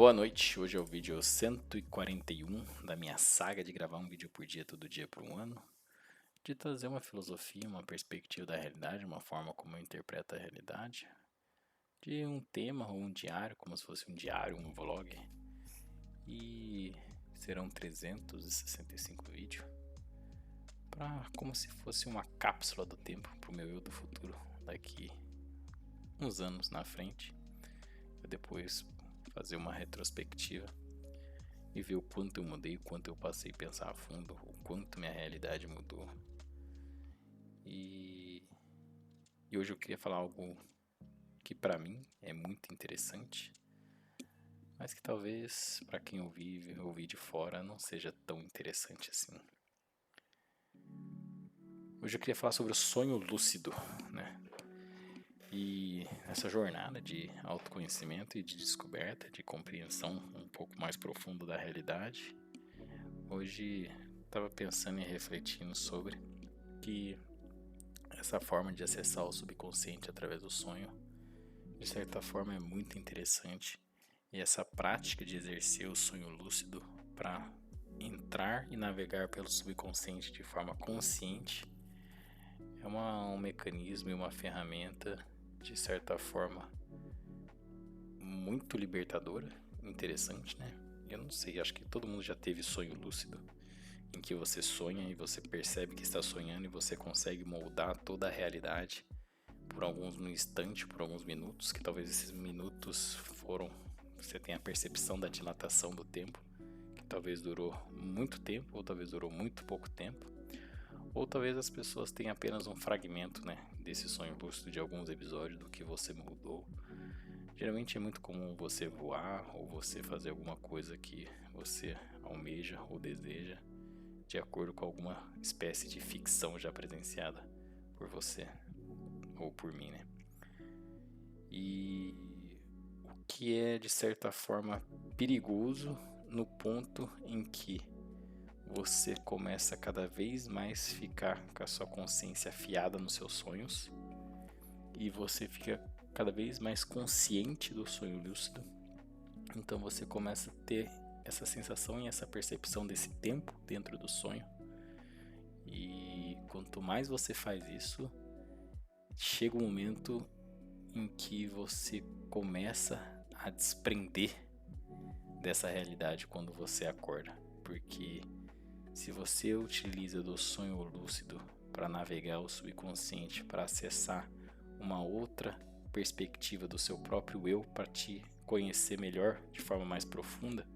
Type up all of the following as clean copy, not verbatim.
Boa noite, hoje é o vídeo 141 da minha saga de gravar um vídeo por dia, todo dia por um ano, de trazer uma filosofia, uma perspectiva da realidade, uma forma como eu interpreto a realidade, de um tema ou um diário, como se fosse um diário, um vlog, e serão 365 vídeos, como se fosse uma cápsula do tempo para o meu eu do futuro, daqui uns anos na frente, eu depois fazer uma retrospectiva e ver o quanto eu mudei, o quanto eu passei a pensar a fundo, o quanto minha realidade mudou. E hoje eu queria falar algo que para mim é muito interessante, mas que talvez para quem ouvir de fora não seja tão interessante assim. Hoje eu queria falar sobre o sonho lúcido, né? E nessa jornada de autoconhecimento e de descoberta, de compreensão um pouco mais profunda da realidade, hoje estava pensando e refletindo sobre que essa forma de acessar o subconsciente através do sonho, de certa forma, é muito interessante. E essa prática de exercer o sonho lúcido para entrar e navegar pelo subconsciente de forma consciente é um mecanismo e uma ferramenta, de certa forma, muito libertadora, interessante, né? Eu não sei, acho que todo mundo já teve sonho lúcido, em que você sonha e você percebe que está sonhando e você consegue moldar toda a realidade por alguns instantes, por alguns minutos, que talvez esses minutos você tenha a percepção da dilatação do tempo, que talvez durou muito tempo, ou talvez durou muito pouco tempo, ou talvez as pessoas tenham apenas um fragmento, né, desse sonho lúcido de alguns episódios do que você mudou. Geralmente é muito comum você voar ou você fazer alguma coisa que você almeja ou deseja, de acordo com alguma espécie de ficção já presenciada por você ou por mim, né? E o que é de certa forma perigoso no ponto em que você começa cada vez mais ficar com a sua consciência afiada nos seus sonhos e você fica cada vez mais consciente do sonho lúcido. Então você começa a ter essa sensação e essa percepção desse tempo dentro do sonho. E quanto mais você faz isso, chega um momento em que você começa a desprender dessa realidade quando você acorda, porque se você utiliza do sonho lúcido para navegar o subconsciente, para acessar uma outra perspectiva do seu próprio eu, para te conhecer melhor de forma mais profunda,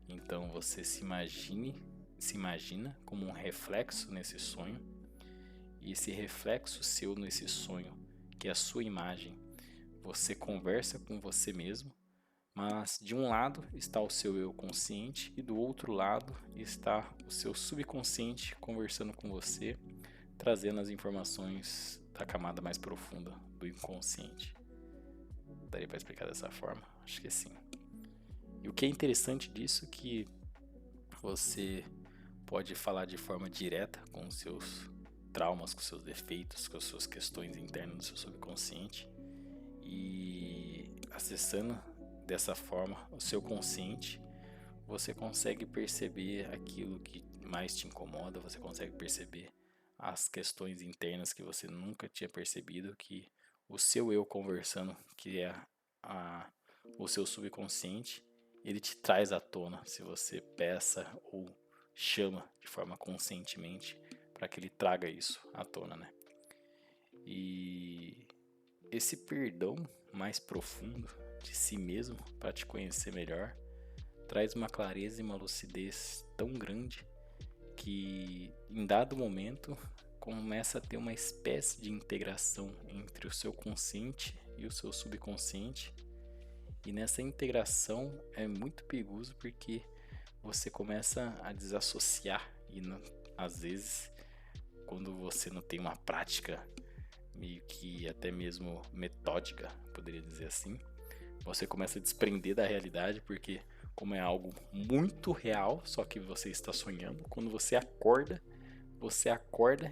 então você se imagina como um reflexo nesse sonho, e esse reflexo seu nesse sonho, que é a sua imagem, você conversa com você mesmo, mas de um lado está o seu eu consciente e do outro lado está o seu subconsciente conversando com você, trazendo as informações da camada mais profunda do inconsciente. Daria para explicar dessa forma? Acho que sim. E o que é interessante disso é que você pode falar de forma direta com os seus traumas, com os seus defeitos, com as suas questões internas do seu subconsciente, e acessando dessa forma o seu consciente, você consegue perceber aquilo que mais te incomoda, você consegue perceber as questões internas que você nunca tinha percebido, que o seu eu conversando, que é o seu subconsciente, ele te traz à tona, se você peça ou chama de forma conscientemente para que ele traga isso à tona, né? E esse perdão mais profundo de si mesmo para te conhecer melhor traz uma clareza e uma lucidez tão grande que em dado momento começa a ter uma espécie de integração entre o seu consciente e o seu subconsciente, e nessa integração é muito perigoso porque você começa a desassociar e às vezes, quando você não tem uma prática meio que até mesmo metódica, poderia dizer assim, você começa a desprender da realidade, porque como é algo muito real, só que você está sonhando, quando você acorda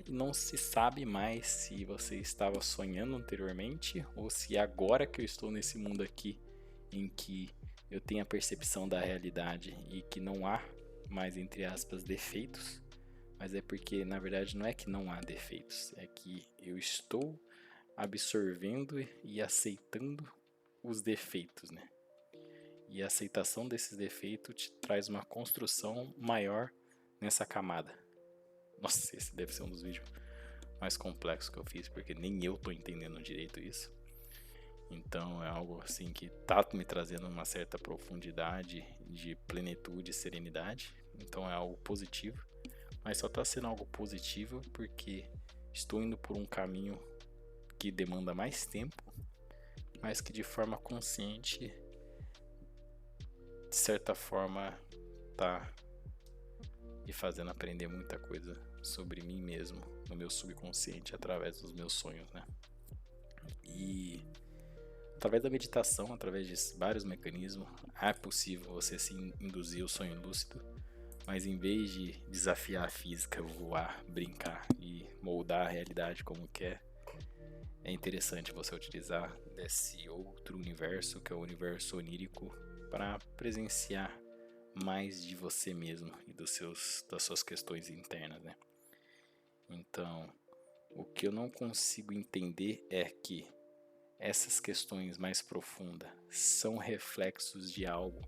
e não se sabe mais se você estava sonhando anteriormente ou se agora que eu estou nesse mundo aqui em que eu tenho a percepção da realidade e que não há mais, entre aspas, defeitos, mas é porque na verdade não é que não há defeitos, é que eu estou absorvendo e aceitando os defeitos, né? E a aceitação desses defeitos te traz uma construção maior nessa camada. Nossa, esse deve ser um dos vídeos mais complexos que eu fiz, porque nem eu tô entendendo direito isso. Então é algo assim que tá me trazendo uma certa profundidade de plenitude e serenidade. Então é algo positivo, mas só tá sendo algo positivo porque estou indo por um caminho que demanda mais tempo, mas que de forma consciente, de certa forma, tá me fazendo aprender muita coisa sobre mim mesmo, no meu subconsciente, através dos meus sonhos, né? E através da meditação, através de vários mecanismos, é possível você se induzir o sonho lúcido, mas em vez de desafiar a física, voar, brincar e moldar a realidade como quer, é interessante você utilizar desse outro universo, que é o universo onírico, para presenciar mais de você mesmo e das suas questões internas, né? Então, o que eu não consigo entender é que essas questões mais profundas são reflexos de algo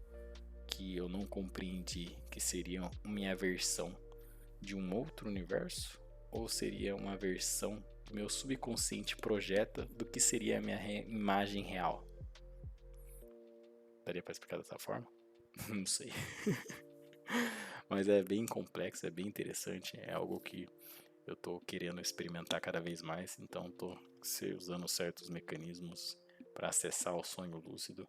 que eu não compreendi, que seria minha versão de um outro universo, ou seria uma versão que meu subconsciente projeta do que seria a minha imagem real. Daria para explicar dessa forma? Não sei. Mas é bem complexo, é bem interessante, é algo que eu tô querendo experimentar cada vez mais, então tô usando certos mecanismos para acessar o sonho lúcido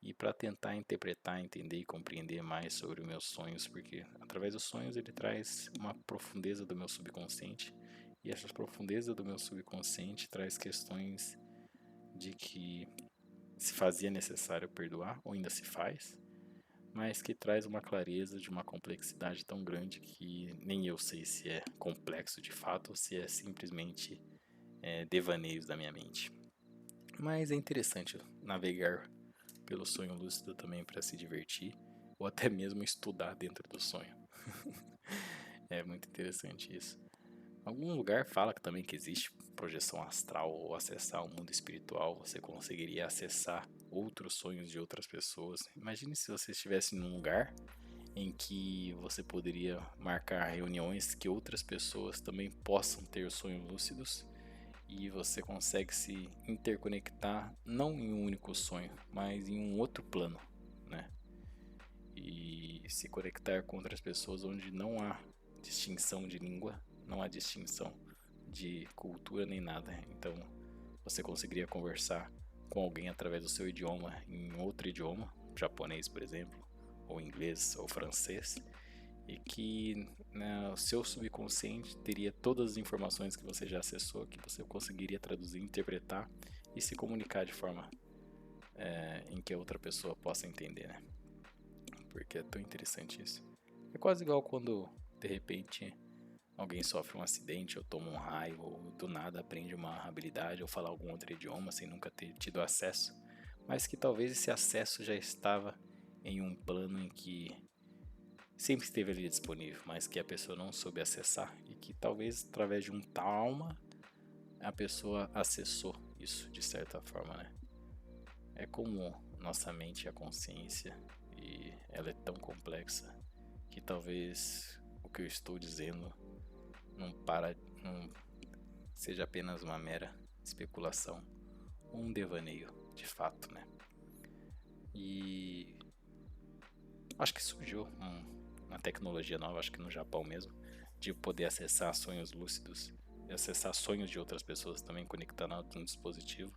e para tentar interpretar, entender e compreender mais sobre os meus sonhos, porque através dos sonhos ele traz uma profundeza do meu subconsciente, e essa profundeza do meu subconsciente traz questões de que se fazia necessário perdoar, ou ainda se faz, mas que traz uma clareza de uma complexidade tão grande que nem eu sei se é complexo de fato ou se é simplesmente devaneios da minha mente. Mas é interessante navegar pelo sonho lúcido também para se divertir ou até mesmo estudar dentro do sonho. É muito interessante isso. Algum lugar fala que também que existe projeção astral ou acessar o mundo espiritual, você conseguiria acessar outros sonhos de outras pessoas. Imagine se você estivesse num lugar em que você poderia marcar reuniões que outras pessoas também possam ter sonhos lúcidos e você consegue se interconectar não em um único sonho, mas em um outro plano, né? E se conectar com outras pessoas onde não há distinção de língua, não há distinção de cultura nem nada. Então você conseguiria conversar com alguém através do seu idioma em outro idioma, japonês, por exemplo, ou inglês ou francês, e que o seu subconsciente teria todas as informações que você já acessou, que você conseguiria traduzir, interpretar e se comunicar de forma em que a outra pessoa possa entender, né? Porque é tão interessante isso. É quase igual quando, de repente, alguém sofre um acidente ou toma um raio ou do nada aprende uma habilidade ou fala algum outro idioma sem nunca ter tido acesso, mas que talvez esse acesso já estava em um plano em que sempre esteve ali disponível, mas que a pessoa não soube acessar e que talvez através de um trauma a pessoa acessou isso de certa forma, né? É como nossa mente e a consciência, e ela é tão complexa que talvez o que eu estou dizendo não seja apenas uma mera especulação ou um devaneio de fato, né? E acho que surgiu uma tecnologia nova, acho que no Japão mesmo, de poder acessar sonhos lúcidos e acessar sonhos de outras pessoas também conectando a um dispositivo.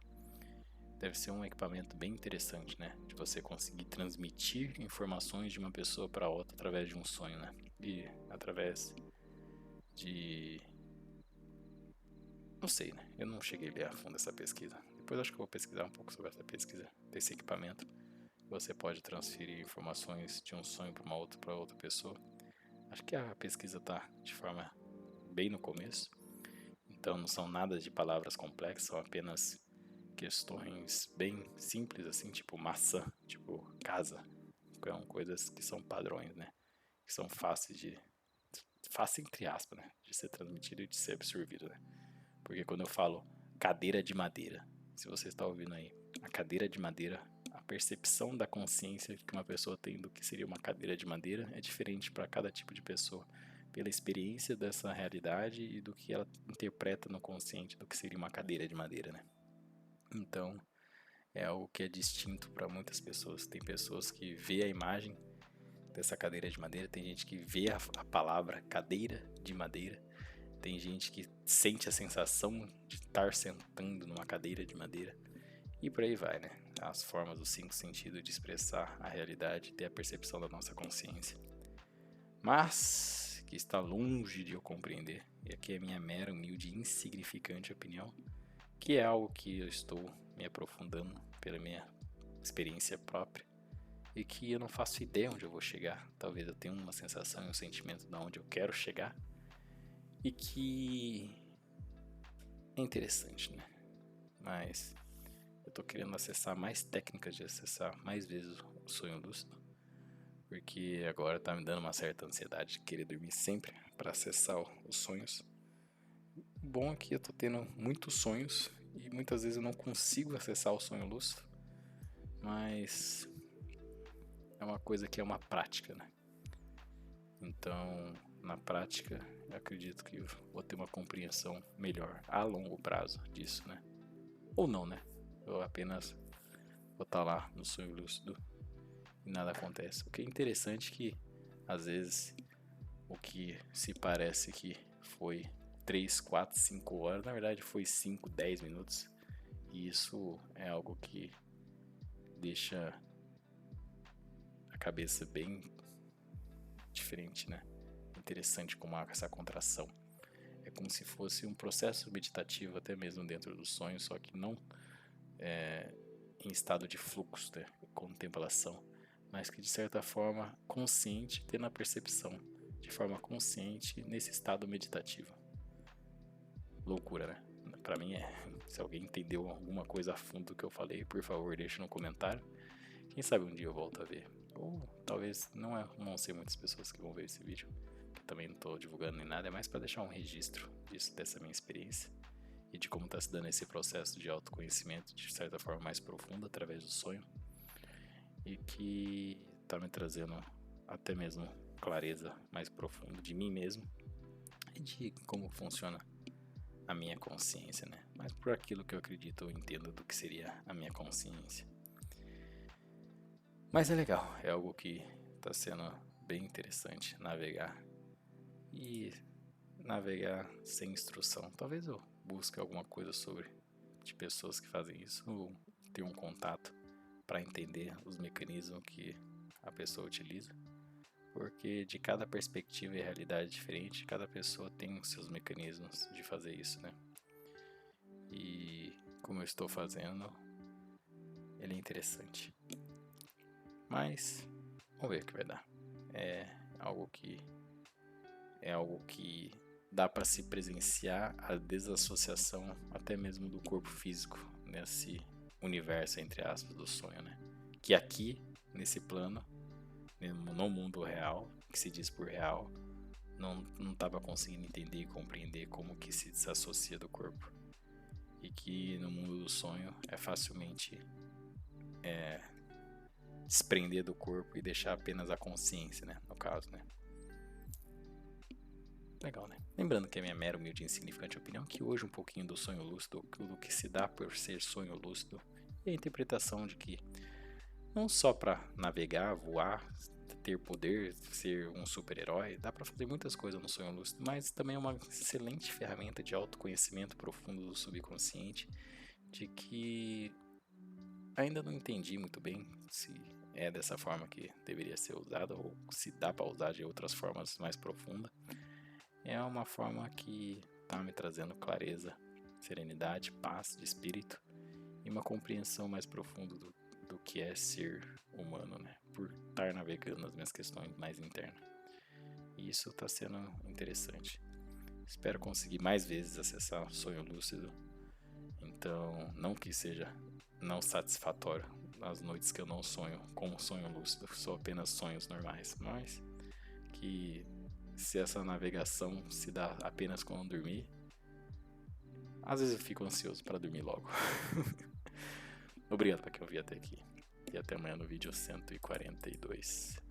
Deve ser um equipamento bem interessante, né? De você conseguir transmitir informações de uma pessoa para outra através de um sonho, né? E através de... não sei, né? Eu não cheguei a ler a fundo essa pesquisa. Depois acho que eu vou pesquisar um pouco sobre essa pesquisa desse equipamento. Você pode transferir informações de um sonho para outra pessoa. Acho que a pesquisa está de forma bem no começo. Então não são nada de palavras complexas, são apenas questões bem simples assim, tipo maçã, tipo casa. São coisas que são padrões, né? Que são fáceis entre aspas, né? De ser transmitido e de ser absorvido, né? Porque quando eu falo cadeira de madeira, se você está ouvindo aí, a cadeira de madeira, a percepção da consciência que uma pessoa tem do que seria uma cadeira de madeira é diferente para cada tipo de pessoa, pela experiência dessa realidade e do que ela interpreta no consciente do que seria uma cadeira de madeira, né? Então, é algo que é distinto para muitas pessoas. Tem pessoas que vê a imagem dessa cadeira de madeira, tem gente que vê a palavra cadeira de madeira, tem gente que sente a sensação de estar sentando numa cadeira de madeira e por aí vai, né? As formas dos 5 sentidos de expressar a realidade e ter a percepção da nossa consciência. Mas que está longe de eu compreender, e aqui é a minha mera, humilde e insignificante opinião, que é algo que eu estou me aprofundando pela minha experiência própria e que eu não faço ideia onde eu vou chegar. Talvez eu tenha uma sensação e um sentimento de onde eu quero chegar e que é interessante, né? Mas eu tô querendo acessar mais técnicas de acessar mais vezes o sonho lúcido, porque agora tá me dando uma certa ansiedade de querer dormir sempre para acessar os sonhos. O bom é que eu tô tendo muitos sonhos e muitas vezes eu não consigo acessar o sonho lúcido, mas é uma coisa que é uma prática, né? Então, na prática, eu acredito que eu vou ter uma compreensão melhor a longo prazo disso, né? Ou não, né? Eu apenas vou estar lá no sonho lúcido e nada acontece. O que é interessante é que, às vezes, o que se parece que foi 3, 4, 5 horas, na verdade foi 5, 10 minutos. E isso é algo que deixa a cabeça bem diferente, né? Interessante como há essa contração. É como se fosse um processo meditativo até mesmo dentro do sonho, só que não em estado de fluxo, né? Contemplação, mas que de certa forma consciente, tendo a percepção de forma consciente nesse estado meditativo. Loucura, né? Pra mim é. Se alguém entendeu alguma coisa a fundo do que eu falei, por favor, deixe no comentário. Quem sabe um dia eu volto a ver. Ou talvez não vão ser muitas pessoas que vão ver esse vídeo, que também não estou divulgando nem nada, é mais para deixar um registro dessa minha experiência e de como está se dando esse processo de autoconhecimento de certa forma mais profunda através do sonho e que está me trazendo até mesmo clareza mais profunda de mim mesmo e de como funciona a minha consciência, né? Mas por aquilo que eu acredito, eu entendo do que seria a minha consciência. Mas é legal, é algo que está sendo bem interessante navegar e navegar sem instrução. Talvez eu busque alguma coisa de pessoas que fazem isso ou ter um contato para entender os mecanismos que a pessoa utiliza, porque de cada perspectiva e realidade diferente, cada pessoa tem os seus mecanismos de fazer isso, né? E como eu estou fazendo, ele é interessante. Mas vamos ver o que vai dar. É algo que dá para se presenciar a desassociação até mesmo do corpo físico nesse universo, entre aspas, do sonho, né? Que aqui, nesse plano, no mundo real, que se diz por real, não estava conseguindo entender e compreender como que se desassocia do corpo. E que no mundo do sonho é facilmente desprender do corpo e deixar apenas a consciência, né? No caso, né? Legal, né? Lembrando que é minha mera, humilde e insignificante opinião, que hoje um pouquinho do sonho lúcido, do que se dá por ser sonho lúcido, e a interpretação de que não só para navegar, voar, ter poder, ser um super-herói, dá para fazer muitas coisas no sonho lúcido, mas também é uma excelente ferramenta de autoconhecimento profundo do subconsciente, de que ainda não entendi muito bem se é dessa forma que deveria ser usada ou se dá para usar de outras formas mais profundas. É uma forma que está me trazendo clareza, serenidade, paz de espírito e uma compreensão mais profunda do que é ser humano, né? Por estar navegando nas minhas questões mais internas. E isso está sendo interessante. Espero conseguir mais vezes acessar o sonho lúcido. Então, não que seja não satisfatório as noites que eu não sonho com um sonho lúcido, são apenas sonhos normais, mas que se essa navegação se dá apenas quando dormir, às vezes eu fico ansioso para dormir logo. Obrigado para quem ouviu até aqui e até amanhã no vídeo 142.